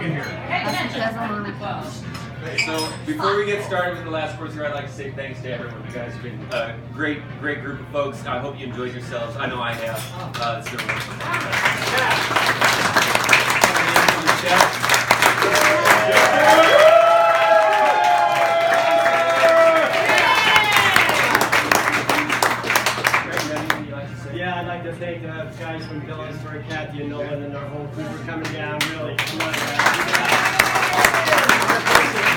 in here. So before we get started with the last course here, I'd like to say thanks to everyone. You guys have been a great group of folks. I hope you enjoyed yourselves. I know I have. It's been wonderful. Yeah, I'd like to thank the guys from Phillipsburg, Kathy and Nolan, and our whole crew for coming down. Really, come on, guys.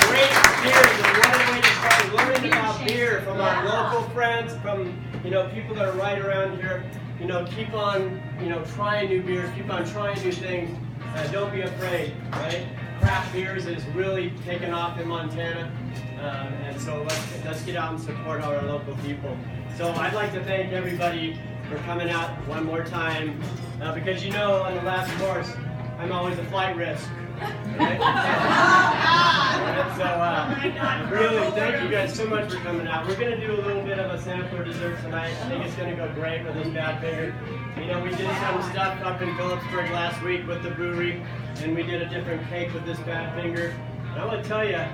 Great beers, and what a way to start learning about beer from our local friends, from people that are right around here. Keep on trying new beers, keep on trying new things. Don't be afraid, right? Craft beers is really taken off in Montana, and so let's get out and support our local people. So I'd like to thank everybody for coming out one more time, because on the last course, I'm always a flight risk. Right? So really, thank you guys so much for coming out. We're going to do a little bit of a sampler dessert tonight. I think it's going to go great with this Badfinger. We did some stuff up in Phillipsburg last week with the brewery, and we did a different cake with this Badfinger. And I want to tell you,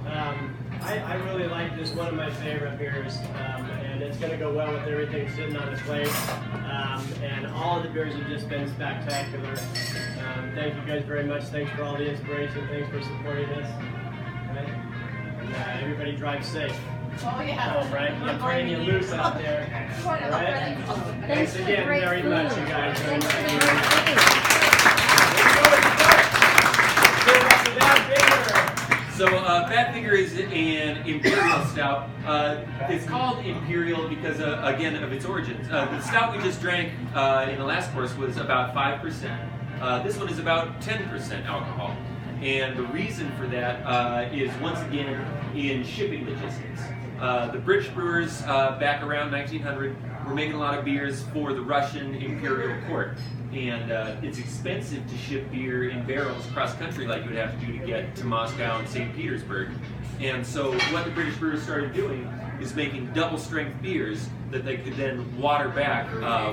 I really like this, one of my favorite beers, and it's going to go well with everything sitting on the plate. And all of the beers have just been spectacular. Thank you guys very much. Thanks for all the inspiration. Thanks for supporting us. Right? And, everybody drive safe. Oh yeah. All right. I'm praying you loose out there. All right. Thanks again very much, you guys. So Badfinger is an imperial stout. It's called imperial because, again, of its origins. The stout we just drank in the last course was about 5%. This one is about 10% alcohol. And the reason for that is, once again, in shipping logistics. The British brewers back around 1900 were making a lot of beers for the Russian imperial court. And it's expensive to ship beer in barrels across country like you would have to do to get to Moscow and St. Petersburg. And so what the British brewers started doing is making double-strength beers that they could then water back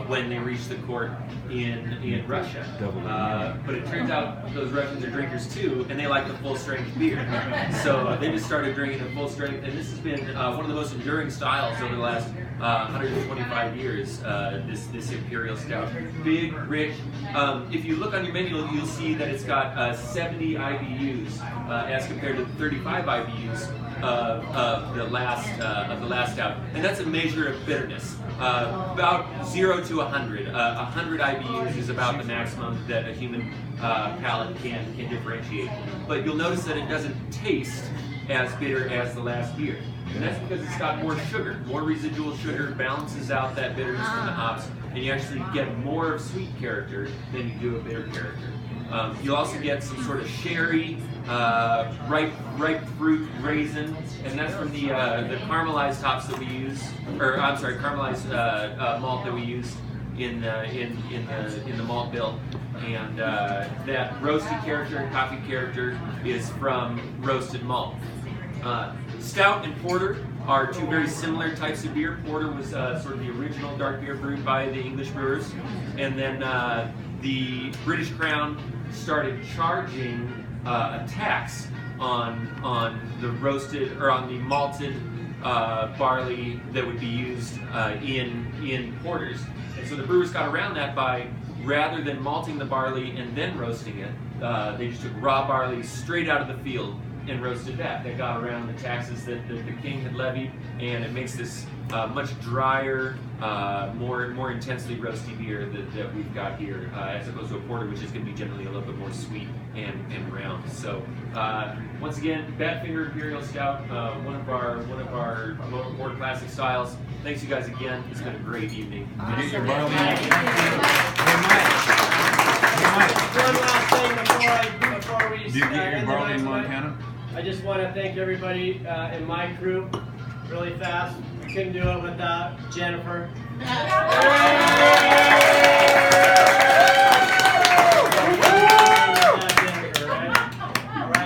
when they reached the court in Russia. But it turns out those Russians are drinkers too, and they like the full-strength beer. So they just started drinking the full-strength, and this has been one of the most enduring styles over the last 125 years, this Imperial Stout. Big, rich. If you look on your menu, you'll see that it's got 70 IBUs as compared to 35 IBUs of the last stout, and that's a measure of bitterness. About 0 to 100. 100 IBUs is about the maximum that a human palate can differentiate. But you'll notice that it doesn't taste as bitter as the last beer. And that's because it's got more sugar. More residual sugar balances out that bitterness from the hops, and you actually get more of sweet character than you do of bitter character. You'll also get some sort of sherry, ripe fruit, raisin, and that's from the caramelized hops that we use, or I'm sorry, caramelized malt that we use in the malt bill. And that roasted character and coffee character is from roasted malt. Stout and porter are two very similar types of beer. Porter was sort of the original dark beer brewed by the English brewers, and then the British Crown started charging a tax on the roasted or on the malted barley that would be used in porters. And so the brewers got around that by, rather than malting the barley and then roasting it, they just took raw barley straight out of the field and roasted that. They got around the taxes that the king had levied, and it makes this much drier, more intensely roasty beer that we've got here, as opposed to a porter, which is going to be generally a little bit more sweet and round. So once again, Badfinger Imperial Stout, one of our more classic styles. Thanks you guys again. It's been a great evening. Did you get your barley? One last thing before we Did you get your barley in Montana? I just want to thank everybody in my crew really fast. We couldn't do it without Jennifer.